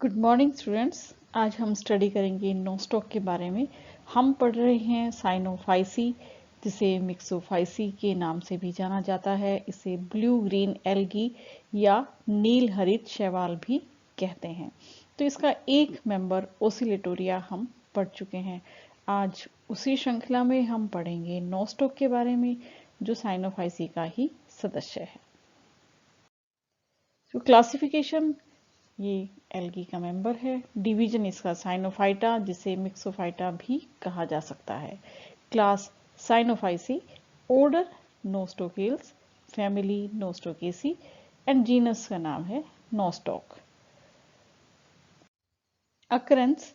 Good morning students. आज हम study करेंगे नोस्टॉक के बारे में। हम पढ़ रहे हैं साइनोफाइसी, जिसे मिक्सोफाइसी के नाम से भी जाना जाता है। इसे ब्लू ग्रीन एल्गी या नील हरित शैवाल भी कहते हैं। तो इसका एक मेंबर ओसिलेटोरिया हम पढ़ चुके हैं। आज उसी श्रृंखला में हम पढ़ेंगे नोस्टॉक के बारे में, जो साइनोफाइसी का ही सदस्य है। तो क्लासिफिकेशन, ये एल्गी का मेंबर है। डिवीजन इसका साइनोफाइटा, जिसे मिक्सोफाइटा भी कहा जा सकता है। Class Cyanophyceae, order Nostocales, family Nostocaceae and genus का नाम है नोस्टॉक। अकरेंस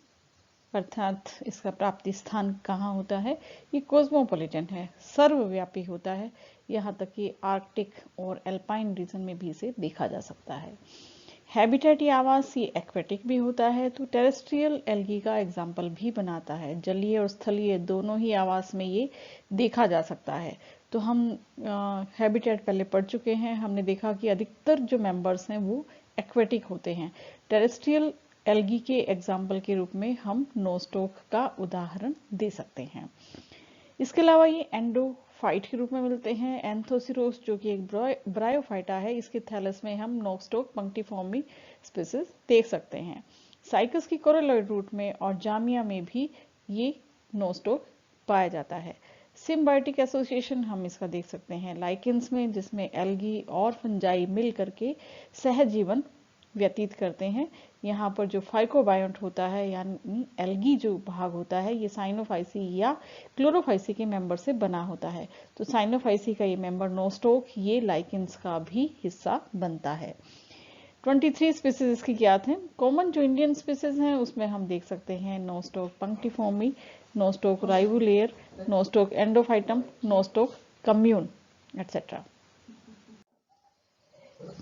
अर्थात इसका प्राप्ति स्थान कहाँ होता है, ये कॉस्मोपॉलिटन है, सर्वव्यापी होता है। यहाँ तक कि आर्कटिक और एल्पाइन रीजन में भी इसे देखा जा सकता है। हैबिटेट या आवास, ये एक्वेटिक भी होता है, तो टेरेस्ट्रियल एल्गी का एग्जाम्पल भी बनाता है। जलीय और स्थलीय दोनों ही आवास में ये देखा जा सकता है। तो हम हैबिटेट पहले पढ़ चुके हैं। हमने देखा कि अधिकतर जो मेंबर्स हैं वो एक्वेटिक होते हैं। टेरेस्ट्रियल एल्गी के एग्जाम्पल के रूप में हम नोस्टॉक का उदाहरण दे सकते हैं। इसके अलावा ये एंडोफाइट के रूप में मिलते हैं। एंथोसिरोस, जो कि एक ब्रायोफाइटा है, इसके थैलस में हम नोस्टॉक पंक्टिफॉर्मी स्पीसीज देख सकते हैं। साइकस की कोरोलॉइड रूट में और जामिया में भी ये नोस्टॉक पाया जाता है। सिम्बायोटिक एसोसिएशन हम इसका देख सकते हैं लाइकेंस में, जिसमें एल्गी और फंजाई मिल करके सहजीवन व्यतीत करते हैं। यहाँ पर जो फाइकोबायोंट होता है, यानी एल्गी जो भाग होता है, ये साइनोफाइसी या क्लोरोफाइसी के मेंबर से बना होता है। तो साइनोफाइसी का ये मेंबर नोस्टॉक, ये लाइकेंस का भी हिस्सा बनता है। 23 स्पीसीज इसकी ज्ञात हैं। कॉमन जो इंडियन स्पीसीज हैं उसमें हम देख सकते हैं Nostoc punctiforme, Nostoc rivulare, Nostoc endophytum, Nostoc commune etcetera.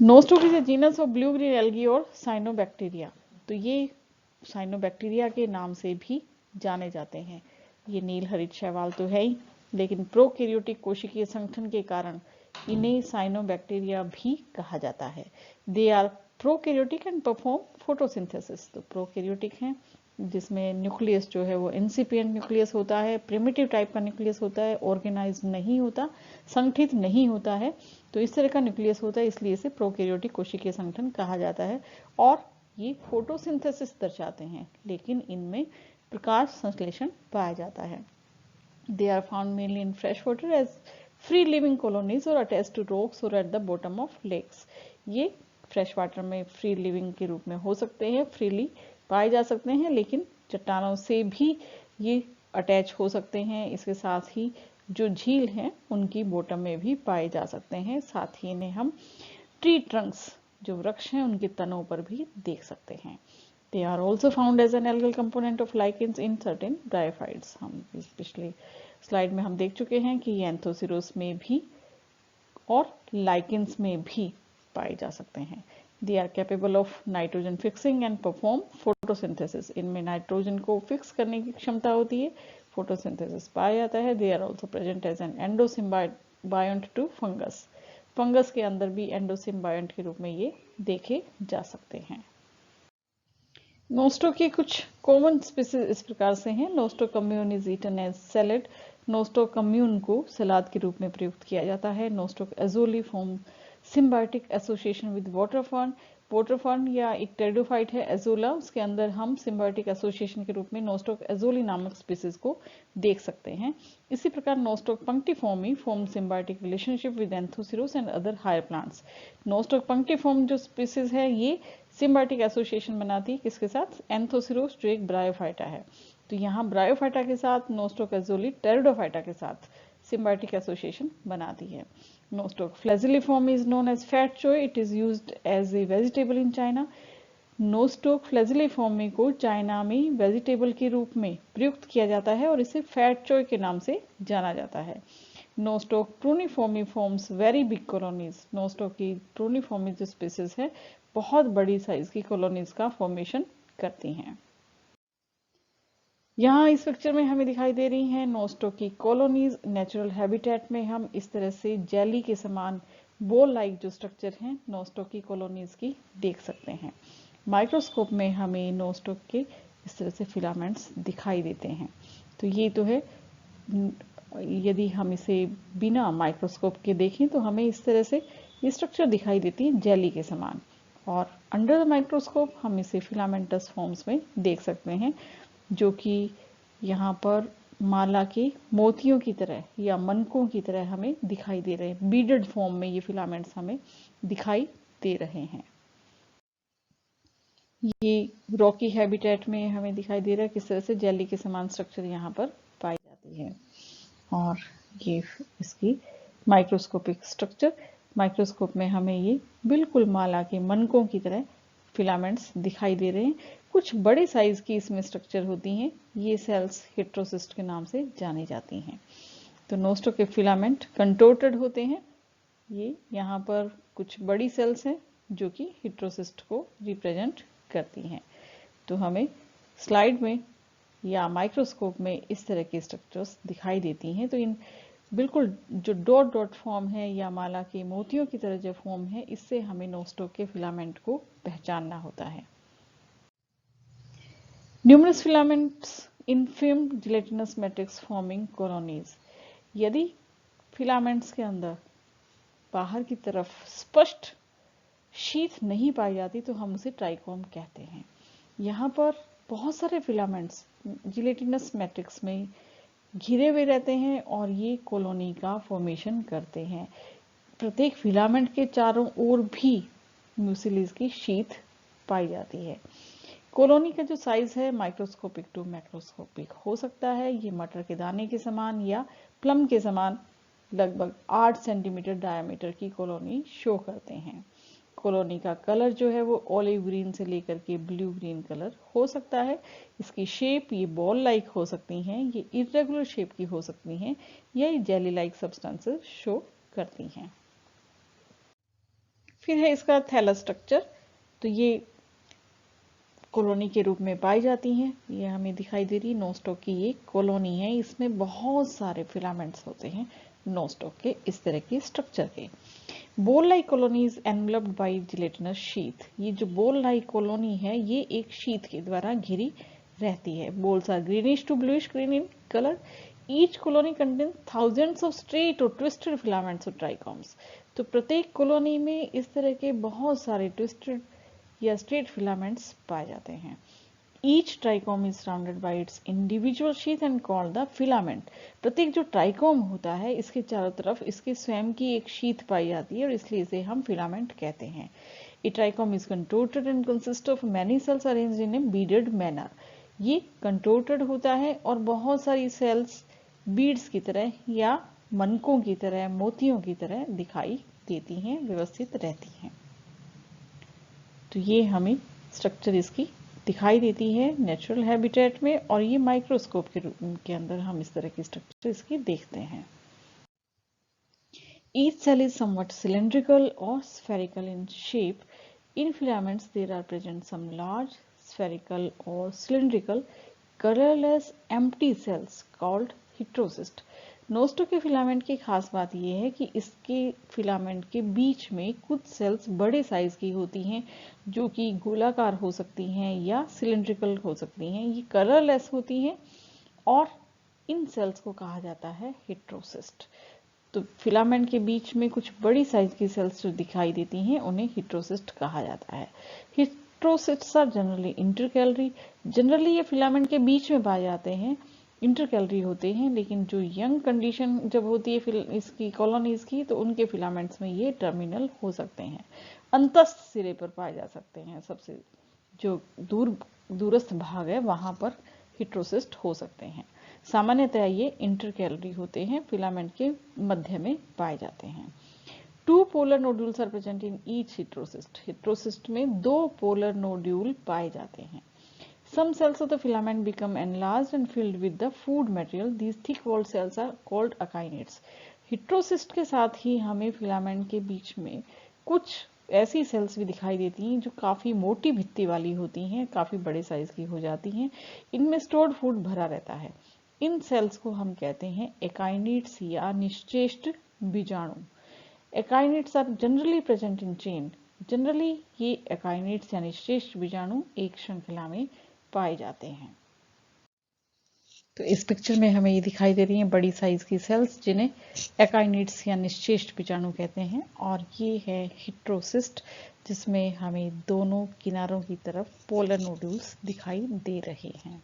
Nostoc is a genus of blue green algae और साइनोबैक्टीरिया। तो ये साइनोबैक्टीरिया के नाम से भी जाने जाते हैं। ये नील हरित शैवाल तो है ही, लेकिन प्रोकैरियोटिक कोशिकीय संगठन के कारण इन्हें साइनोबैक्टीरिया भी कहा जाता है। They are prokaryotic and perform photosynthesis. तो प्रोकैरियोटिक हैं, जिसमें न्यूक्लियस जो है वो इंसिपिएंट न्यूक्लियस होता है, प्रिमिटिव टाइप का न्यूक्लियस होता है, ऑर्गेनाइज नहीं होता, संगठित नहीं होता है। तो इस तरह का न्यूक्लियस होता है, इसलिए इसे प्रोकैरियोटिक कोशिकीय संगठन कहा जाता है। और ये फोटोसिंथेसिस दर्शाते हैं, लेकिन इनमें प्रकाश संश्लेषण पाया जाता है। They are found mainly in fresh water as free living colonies और अटैच टू रॉक्स और at the bottom of lakes. ये फ्रेश वाटर में फ्री लिविंग के रूप में हो सकते हैं, फ्रीली पाए जा सकते हैं, लेकिन चट्टानों से भी ये अटैच हो सकते हैं। इसके साथ ही जो झील हैं उनकी बॉटम में भी पाए जा सकते हैं। साथ ही इन्हें हम ट्री ट्रंक्स, जो वृक्ष हैं उनके तनों पर भी देख सकते हैं। They are also found as an algal component of lichens in certain bryophytes. हम इस पिछले स्लाइड में हम देख चुके हैं कि ये एंथोसिरोस में भी और लाइकेंस में भी पाए जा सकते हैं। They are capable of nitrogen fixing and perform photosynthesis. इनमें नाइट्रोजन को फिक्स करने की क्षमता होती है, फोटोसिंथेसिस पाया जाता है। They are also present as an endosymbiont to fungus. Fungus के अंदर भी एंडोसिम्बायोंट के रूप में ये देखे जा सकते हैं। नोस्टॉक के कुछ कॉमन स्पीसीज इस प्रकार से हैं। Nostoc commune is eaten as salad. Nostoc commune को सलाद के रूप में प्रयुक्त किया जाता है। Nostoc azollae form symbiotic association with water fern. Water fern या एक टेरिडोफाइट है एजोला, उसके अंदर हम सिम्बायोटिक एसोसिएशन के रूप में नोस्टॉक एजोली नामक स्पीसीज को देख सकते हैं। इसी प्रकार Nostoc punctiforme form symbiotic relationship with Anthoceros and other higher plants. Nostoc punctiforme जो स्पीसीज है ये सिम्बायोटिक एसोसिएशन बनाती है किसके साथ, एंथोसिरोस जो एक ब्रायोफाइटा है। तो यहाँ ब्रायोफाइटा के साथ नोस्टॉक एजोली टेरिडोफाइटा के साथ सिम्बायोटिक एसोसिएशन बनाती है। Nostoc flagelliform is known as fat choy. It is used as a vegetable in China. Nostoc flagelliform को चाइना में वेजिटेबल के रूप में प्रयुक्त किया जाता है और इसे फैट चॉय के नाम से जाना जाता है। Nostoc pruniforme forms very big colonies. Nostoc की pruniforme जो स्पीसीज है बहुत बड़ी साइज की कॉलोनीज का फॉर्मेशन करती हैं। यहाँ इस पिक्चर में हमें दिखाई दे रही हैं नोस्टॉक की कॉलोनीज। नेचुरल हैबिटेट में हम इस तरह से जेली के समान बॉल लाइक जो स्ट्रक्चर हैं नोस्टॉक की कॉलोनीज की देख सकते हैं। माइक्रोस्कोप में हमें नोस्टॉक के इस तरह से फिलामेंट्स दिखाई देते हैं। तो ये तो है, यदि हम इसे बिना माइक्रोस्कोप के देखें तो हमें इस तरह से ये स्ट्रक्चर दिखाई देती है जेली के समान, और अंडर द माइक्रोस्कोप हम इसे फिलामेंटस फॉर्म्स में देख सकते हैं, जो कि यहाँ पर माला के मोतियों की तरह या मनकों की तरह हमें दिखाई दे रहे हैं। बीडेड फॉर्म में ये फिलामेंट्स हमें दिखाई दे रहे हैं। ये रॉकी हैबिटेट में हमें दिखाई दे रहा है किस तरह से जेली के समान स्ट्रक्चर यहाँ पर पाई जाती है। और ये इसकी माइक्रोस्कोपिक स्ट्रक्चर, माइक्रोस्कोप में हमें ये बिल्कुल माला के मनकों की तरह फिलामेंट्स दिखाई दे रहे हैं। कुछ बड़े साइज की इसमें स्ट्रक्चर होती हैं, ये सेल्स हेट्रोसिस्ट के नाम से जानी जाती हैं। तो नोस्टॉक के फिलामेंट कंटोर्टेड होते हैं। ये यहाँ पर कुछ बड़ी सेल्स हैं जो कि हेट्रोसिस्ट को रिप्रेजेंट करती हैं। तो हमें स्लाइड में या माइक्रोस्कोप में इस तरह के स्ट्रक्चर्स दिखाई देती हैं। तो इन बिल्कुल जो डॉट डॉट फॉर्म है या माला के मोतियों की तरह जो फॉर्म है, इससे हमें नोस्टॉक के फिलामेंट को पहचानना होता है। न्यूमरस फिलामेंट्स इन film gelatinous matrix forming colonies. यदि फिलामेंट्स के अंदर बाहर की तरफ स्पष्ट शीथ नहीं पाई जाती तो हम उसे ट्राइकोम कहते हैं। यहाँ पर बहुत सारे फिलामेंट्स जिलेटिनस मैट्रिक्स में घिरे हुए रहते हैं और ये कॉलोनी का फॉर्मेशन करते हैं। प्रत्येक फिलामेंट के चारों ओर भी म्यूसिलीज की शीथ पाई जाती है। कॉलोनी का जो साइज है माइक्रोस्कोपिक टू मैक्रोस्कोपिक हो सकता है। ये मटर के दाने के समान या प्लम के समान लगभग 8 सेंटीमीटर डायमीटर की कॉलोनी शो करते हैं। कॉलोनी का कलर जो है वो ऑलिव ग्रीन से लेकर के ब्लू ग्रीन कलर हो सकता है। इसकी शेप ये बॉल लाइक हो सकती हैं, ये इरेगुलर शेप की हो सकती हैं, या ये जेली लाइक सब्सटेंसेस शो करती हैं। फिर है इसका थैलस स्ट्रक्चर। तो ये कॉलोनी के रूप में पाई जाती हैं। ये हमें दिखाई दे रही नोस्टॉक की ये कॉलोनी है, इसमें बहुत सारे फिलामेंट्स होते हैं नोस्टॉक के इस तरह के स्ट्रक्चर के। बोल like colony is enveloped bye gelatinous sheath. ये जो बोल लाइक कॉलोनी है ये एक शीथ के द्वारा घिरी रहती है। Balls are greenish to bluish green in colour. Each colony contains thousands of straight और ट्विस्टेड फिलामेंट्स और ट्राइकोम्स। तो प्रत्येक कॉलोनी में इस तरह के बहुत सारे ट्विस्टेड या स्ट्रेट फिलामेंट्स पाए जाते हैं। Each trichome is surrounded by its individual sheath and called the filament. प्रत्येक जो ट्राइकोम होता है इसके चारों तरफ इसके स्वयं की एक शीथ पाई जाती है और इसलिए इसे हम फिलामेंट कहते हैं। A trichome is contorted and consists of many cells arranged in a beaded manner. ये contorted होता है और बहुत सारी सेल्स बीड्स की तरह या मनकों की तरह, मोतियों की तरह दिखाई देती हैं, व्यवस्थित रहती हैं। तो ये हमें स्ट्रक्चर इसकी दिखाई देती है नेचुरल हैबिटेट में, और ये माइक्रोस्कोप के अंदर हम इस तरह की स्ट्रक्चर इसकी देखते हैं। Each cell is somewhat cylindrical or spherical in shape. In filaments there are present some large spherical or cylindrical colorless empty cells called heterocyst. Nostoc के फिलामेंट की खास बात यह है कि इसके फिलामेंट के बीच में कुछ सेल्स बड़े साइज की होती हैं जो कि गोलाकार हो सकती हैं या सिलिंड्रिकल हो सकती हैं। ये कलरलेस होती हैं और इन सेल्स को कहा जाता है हेट्रोसिस्ट। तो फिलामेंट के बीच में कुछ बड़ी साइज की सेल्स जो दिखाई देती हैं उन्हें हेट्रोसिस्ट कहा जाता है। हेट्रोसिस्ट्स आर जनरली इंटरकैलरी। जनरली ये फिलामेंट के बीच में पाए जाते हैं, इंटरकैलरी होते हैं, लेकिन जो यंग कंडीशन जब होती है इसकी कॉलोनीज की तो उनके फिलामेंट्स में ये टर्मिनल हो सकते हैं, अंतस्थ सिरे पर पाए जा सकते हैं। सबसे जो दूरस्थ भाग है वहां पर हेट्रोसिस्ट हो सकते हैं। सामान्यतः ये इंटरकैलरी होते हैं, फिलामेंट के मध्य में पाए जाते हैं। 2 polar nodules are present in each heterocyst. Heterocyst में 2 पोलर नोड्यूल पाए जाते हैं। Some cells of the filament become enlarged and filled with the food material. These thick-walled cells are called akinets. Heterocyst के साथ ही हमें फिलामेंट के बीच में कुछ ऐसी सेल्स भी दिखाई देती हैं जो काफी मोटी भित्ति वाली होती हैं, काफी बड़े साइज की हो जाती हैं। इनमें स्टोर्ड फूड भरा रहता है। इन सेल्स को हम कहते हैं एकाइनेट्स या निश्चेष्ट बीजाणु। Akinetes are generally present in chain. Generally ये एकाइनेट्स यानी श्रेष्ठ बीजाणु एक श्रृंखला में पाए जाते हैं। तो इस पिक्चर में हमें ये दिखाई दे रही हैं बड़ी साइज की सेल्स जिन्हें एकाइनेट्स या निश्चेष्ट बीजाणु कहते हैं, और ये है हेटेरोसिस्ट जिसमें हमें दोनों किनारों की तरफ पोलर नोड्यूल्स दिखाई दे रहे हैं।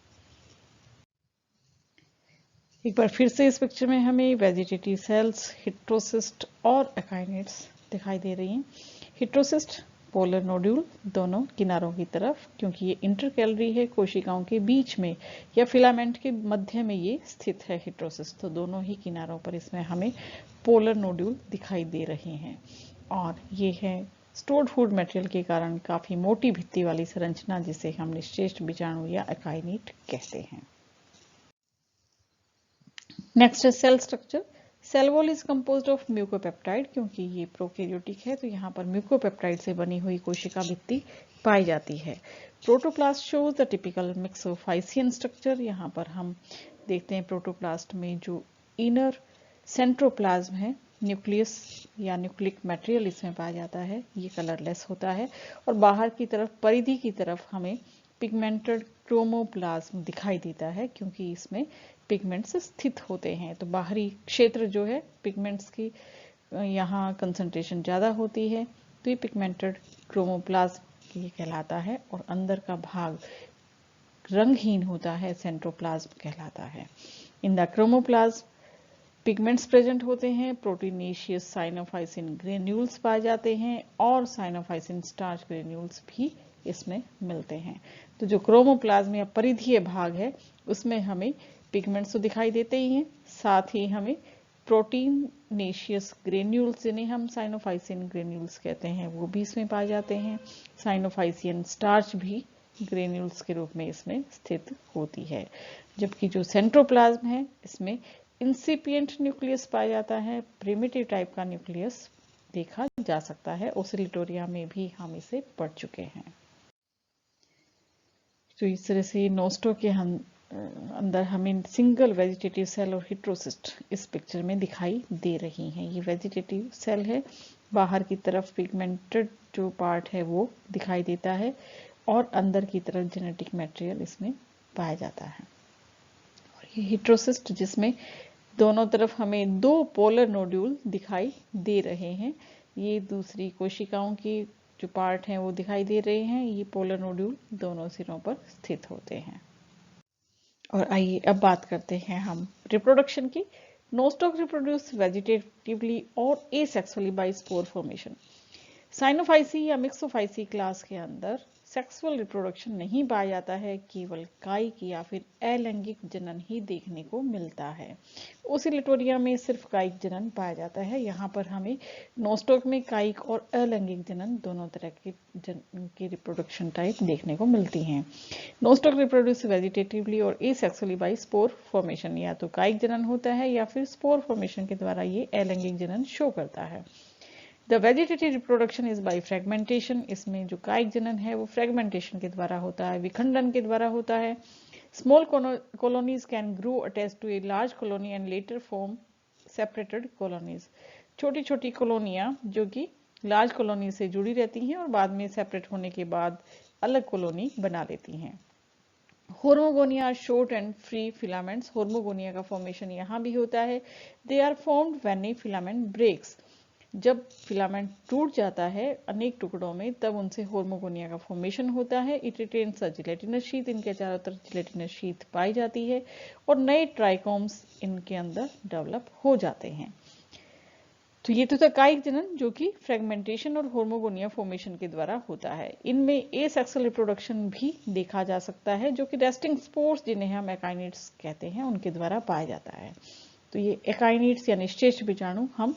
एक बार फिर से इस पिक्चर में हमें वेजिटेटिव सेल्स, हेटेरोसिस्ट और एकाइनेट्स दिखाई दे रही हैं। हेटेरोसिस्ट पोलर नोड्यूल दोनों किनारों की तरफ, क्योंकि ये इंटरकैलरी है कोशिकाओं के बीच में या फिलामेंट के मध्य में ये स्थित है हेटेरोसिस्ट, तो दोनों ही किनारों पर इसमें हमें पोलर नोड्यूल दिखाई दे रहे हैं। और ये है स्टोर्ड फूड मटेरियल के कारण काफी मोटी भित्ति वाली संरचना जिसे हम निश्चेष्ट बीजाणु या एकाइनेट कहते हैं। नेक्स्ट है cell structure. Cell wall is composed of mucopeptide, क्योंकि ये प्रोकैरियोटिक है तो यहाँ पर म्यूकोपेप्टाइड से बनी हुई कोशिका भित्ति पाई जाती है। Protoplast shows the typical myxophycean structure. यहाँ पर हम देखते हैं प्रोटोप्लास्ट में जो इनर सेंट्रोप्लाज्म है, न्यूक्लियस या न्यूक्लिक मटेरियल इसमें पाया जाता है, ये कलरलेस होता है, और बाहर की तरफ परिधि की तरफ हमें पिगमेंटेड क्रोमोप्लाज्म दिखाई देता है, क्योंकि इसमें पिगमेंट्स स्थित होते हैं। तो बाहरी क्षेत्र जो है पिगमेंट्स की यहाँ कंसंट्रेशन ज़्यादा होती है, तो ये पिगमेंटेड क्रोमोप्लाज्म ये कहलाता है, और अंदर का भाग रंगहीन होता है, सेंट्रोप्लाज्म कहलाता है। इन द क्रोमोप्लाज्म पिगमेंट्स प्रेजेंट होते हैं, प्रोटीनेशियस साइनोफाइसिन ग्रेन्यूल्स पाए जाते हैं और साइनोफाइसिन स्टार्च ग्रेन्यूल्स भी इसमें मिलते हैं। तो जो क्रोमोप्लाज्म या परिधीय भाग है उसमें हमें पिगमेंट्स तो दिखाई देते ही हैं, साथ ही हमें प्रोटीनेशियस ग्रेन्यूल्स जिन्हें हम साइनोफाइसिन ग्रेन्यूल्स कहते हैं वो भी इसमें पाए जाते हैं। साइनोफाइसिन स्टार्च भी ग्रेन्यूल्स के रूप में इसमें स्थित होती है। जबकि जो सेंट्रोप्लाज्म है इसमें इंसिपिएंट न्यूक्लियस पाया जाता है, प्रिमिटिव टाइप का न्यूक्लियस देखा जा सकता है। ओसिलिटोरिया में भी हम इसे पढ़ चुके हैं। तो इस तरह से नोस्टो के अंदर हमें सिंगल वेजिटेटिव सेल और हेटेरोसिस्ट इस पिक्चर में दिखाई दे रही हैं। ये वेजिटेटिव सेल है, बाहर की तरफ पिगमेंटेड जो पार्ट है वो दिखाई देता है, और अंदर की तरफ जेनेटिक मटेरियल इसमें पाया जाता है। और ये हेटेरोसिस्ट जिसमें दोनों तरफ हमें दो पोलर नोड्यूल दिखाई दे रहे हैं। ये दूसरी कोशिकाओं की जो पार्ट हैं वो दिखाई दे रहे हैं, ये पोलर नोड्यूल दोनों सिरों पर स्थित होते हैं। और आइए अब बात करते हैं हम रिप्रोडक्शन की। नोस्टॉक रिप्रोड्यूस वेजिटेटिवली और asexually by spore formation. Cyanophyceae या मिक्सोफाइसी क्लास के अंदर सेक्सुअल रिप्रोडक्शन नहीं पाया जाता है, केवल कायिक या फिर अलैंगिक जनन ही देखने को मिलता है। ओसिलिटोरिया में सिर्फ कायिक जनन पाया जाता है। यहाँ पर हमें नोस्टॉक में कायिक और अलैंगिक जनन दोनों तरह की रिप्रोडक्शन टाइप देखने को मिलती हैं। नोस्टॉक रिप्रोड्यूस वेजिटेटिवली और एसेक्सुअली बाय स्पोर फॉर्मेशन। या तो कायिक जनन होता है या फिर स्पोर फॉर्मेशन के द्वारा ये अलैंगिक जनन शो करता है। The vegetative reproduction is by fragmentation. इसमें जो कायिक जनन है वो फ्रेगमेंटेशन के द्वारा होता है, विखंडन के द्वारा होता है। Small colonies can grow attach to a large colony and later form separated colonies. छोटी छोटी कॉलोनियां जो कि लार्ज कॉलोनी से जुड़ी रहती हैं और बाद में सेपरेट होने के बाद अलग कॉलोनी बना लेती हैं। Hormogonia short and free filaments. Hormogonia का फॉर्मेशन यहाँ भी होता है। They are formed when a filament breaks. जब फिलामेंट टूट जाता है अनेक टुकड़ों में तब उनसे होर्मोगोनिया का फॉर्मेशन होता है। It retains a gelatinous sheath. इनके चारों तरफ जिलेटिनस शीथ पाई जाती है और नए ट्राइकोम्स इनके अंदर डेवलप हो जाते हैं। तो ये तो था कायिक जनन जो कि फ्रेगमेंटेशन और होर्मोगोनिया फॉर्मेशन के द्वारा होता है। इनमें एसेक्सुअल रिप्रोडक्शन भी देखा जा सकता है जो कि रेस्टिंग स्पोर्स जिन्हें हम एकाइनेट्स कहते हैं उनके द्वारा पाया जाता है। तो ये एकाइनेट्स या निश्चेष्ट बीजाणु हम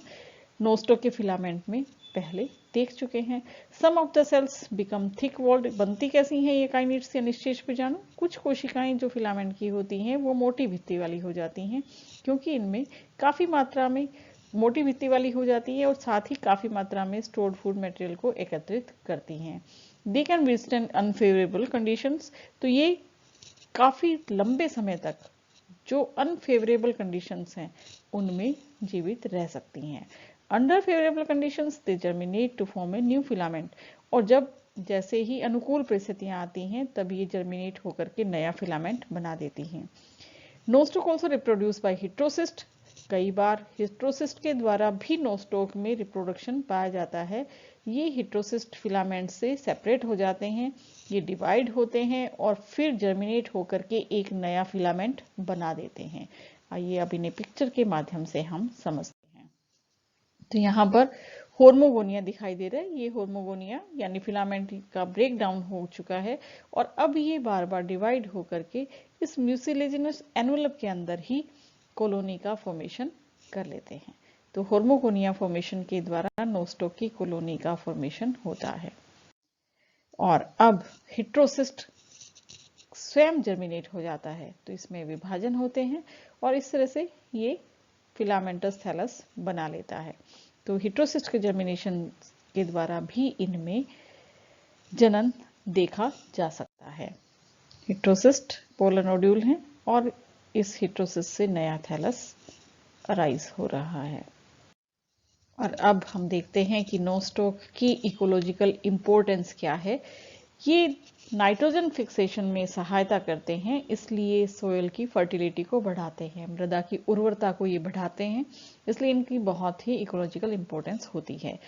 नोस्टॉक के फिलामेंट में पहले देख चुके हैं। Some of the cells become thick walled. बनती कैसी हैं ये एकाइनेट्स या निश्चेष्ट बीजाणु? कुछ कोशिकाएं जो फिलामेंट की होती हैं वो मोटी भित्ति वाली हो जाती हैं, क्योंकि इनमें काफी मात्रा में मोटी भित्ति वाली हो जाती है और साथ ही काफी मात्रा में स्टोर्ड फूड मटेरियल को एकत्रित करती हैं। They can withstand unfavourable conditions. तो ये काफी लंबे समय तक जो अनफेवरेबल कंडीशंस हैं उनमें जीवित रह सकती हैं। Under favourable conditions they germinate to form a new filament, और जब जैसे ही अनुकूल परिस्थितियां आती हैं तब ये जर्मिनेट होकर के नया फिलामेंट बना देती हैं। नोस्टोक ऑल्सो रिप्रोड्यूस बाय हिट्रोसिस्ट, कई बार हिट्रोसिस्ट के द्वारा भी नोस्टोक में रिप्रोडक्शन पाया जाता है। ये हिट्रोसिस्ट फिलामेंट से सेपरेट हो जाते हैं, ये डिवाइड होते हैं और फिर जर्मिनेट होकर के एक नया फिलामेंट बना देते हैं। आइए अब इन्हें पिक्चर के माध्यम से हम समझते हैं। तो यहाँ पर होर्मोगोनिया दिखाई दे रहा है, ये होर्मोगोनिया यानी फिलामेंट का ब्रेक डाउन हो चुका है और अब ये बार बार डिवाइड होकर के इस म्यूसिलेजिनस एनवेलप के अंदर ही कॉलोनी का फॉर्मेशन कर लेते हैं। तो होर्मोगोनिया फॉर्मेशन के द्वारा नोस्टोक की कॉलोनी का फॉर्मेशन होता है। और अब हिट्रोसिस्ट स्वयं जर्मिनेट हो जाता है, तो इसमें विभाजन होते हैं और इस तरह से ये फिलामेंटस थैलस बना लेता है। तो हिट्रोसिस्ट के जर्मिनेशन के द्वारा भी इनमें जनन देखा जा सकता है। हिट्रोसिस्ट पोलर नोड्यूल हैं और इस हिट्रोसिस्ट से नया थैलस अराइज हो रहा है। और अब हम देखते हैं कि नोस्टोक की इकोलॉजिकल इंपॉर्टेंस क्या है। ये नाइट्रोजन फिक्सेशन में सहायता करते हैं, इसलिए सोयल की फर्टिलिटी को बढ़ाते हैं, मृदा की उर्वरता को ये बढ़ाते हैं, इसलिए इनकी बहुत ही इकोलॉजिकल इंपॉर्टेंस होती है।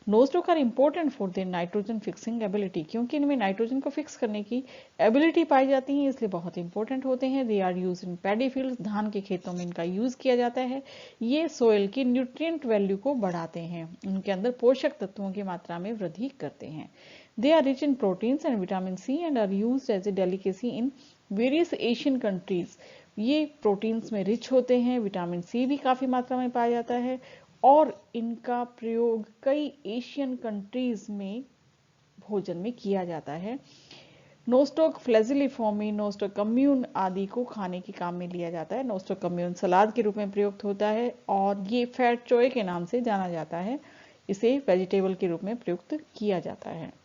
Nostoc are important for their nitrogen fixing ability, क्योंकि इनमें नाइट्रोजन को फिक्स करने की एबिलिटी पाई जाती है, इसलिए बहुत इंपॉर्टेंट होते हैं। They are use in paddy fields, धान के खेतों में इनका यूज किया जाता है। ये सोयल की न्यूट्रिएंट वैल्यू को बढ़ाते हैं, उनके अंदर पोषक तत्वों की मात्रा में वृद्धि करते हैं। They are rich in proteins and vitamin C and are used as a delicacy in various Asian countries. ये प्रोटीन्स में रिच होते हैं, विटामिन सी भी काफ़ी मात्रा में पाया जाता है और इनका प्रयोग कई एशियन कंट्रीज में भोजन में किया जाता है। नोस्टोक फ्लैजिलिफॉर्मी, नोस्टोक कम्यून आदि को खाने के काम में लिया जाता है। नोस्टोक कम्यून सलाद के रूप में प्रयुक्त होता है और ये फैट चोए के नाम से जाना जाता है, इसे वेजिटेबल के रूप में प्रयुक्त किया जाता है।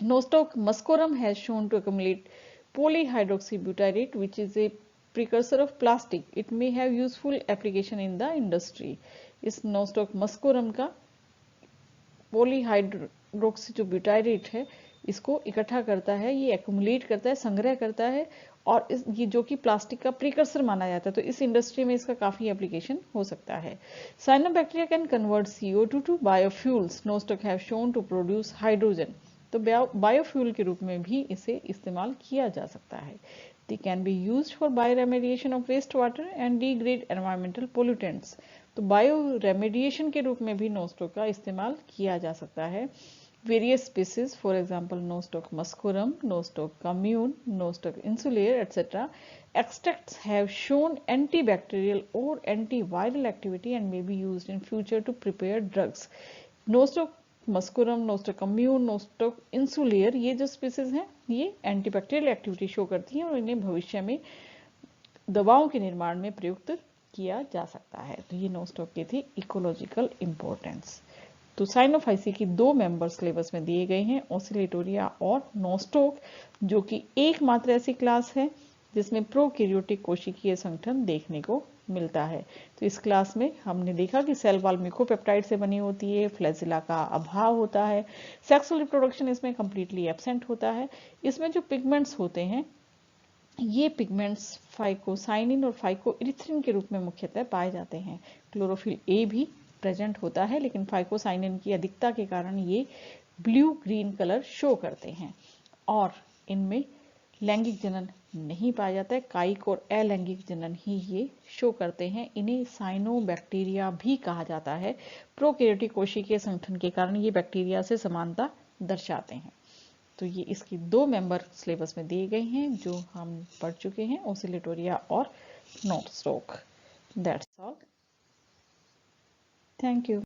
Nostoc muscorum has shown to accumulate polyhydroxybutyrate, which is a precursor of plastic. It may have useful application in the industry. इस Nostoc muscorum का polyhydroxy जो ब्यूटाइरेट है इसको इकट्ठा करता है, ये एक्यूमुलेट करता है, संग्रह करता है और ये जो कि प्लास्टिक का प्रिकर्सर माना जाता है, तो इस इंडस्ट्री में इसका काफी एप्लीकेशन हो सकता है। Cyanobacteria can convert CO2 to biofuels. Nostoc have shown to produce hydrogen, तो बायोफ्यूल के रूप में भी इसे इस्तेमाल किया जा सकता है। They can be used for bioremediation of waste water and degrade environmental pollutants, तो बायो रेमेडिएशन के रूप में भी नोस्टोक का इस्तेमाल किया जा सकता है। Various species, for example, Nostoc muscorum, Nostoc commune, Nostoc insulaire, etc. Extracts have shown antibacterial or antiviral activity and may be used in future to prepare drugs. Nostoc muscorum, Nostoc commune, Nostoc insulaire, ये जो species हैं ये antibacterial activity show करती हैं और इन्हें भविष्य में दवाओं के निर्माण में प्रयुक्त किया जा सकता है। तो ये नोस्टोक की थी इकोलॉजिकल इंपॉर्टेंस। तो साइनोफाइसी की दो मेंबर सिलेबस में दिए गए हैं, ओसिलेटोरिया और नोस्टोक, जो कि एकमात्र ऐसी क्लास है जिसमें प्रोकैरियोटिक कोशिकीय संगठन देखने को मिलता है। तो इस क्लास में हमने देखा कि सेल वॉल म्यूकोपेप्टाइड से बनी होती है, फ्लैजिला का अभाव होता है, सेक्सुअल रिप्रोडक्शन इसमें कंप्लीटली एब्सेंट होता है। इसमें जो पिगमेंट्स होते हैं ये पिगमेंट्स फाइकोसाइनिन और फाइकोइरिथ्रिन के रूप में मुख्यतः पाए जाते हैं। क्लोरोफिल ए भी प्रेजेंट होता है, लेकिन फाइकोसाइनिन की अधिकता के कारण ये ब्लू ग्रीन कलर शो करते हैं और इनमें लैंगिक जनन नहीं पाया जाता है, कायिक और अलैंगिक जनन ही ये शो करते हैं। इन्हें साइनोबैक्टीरिया भी कहा जाता है। प्रोकैरियोटिक कोशिकीय संगठन के कारण ये बैक्टीरिया से समानता दर्शाते हैं। तो ये इसकी दो मेंबर सिलेबस में दिए गए हैं जो हम पढ़ चुके हैं, ओसिलेटोरिया और Nostoc. That's all, thank you.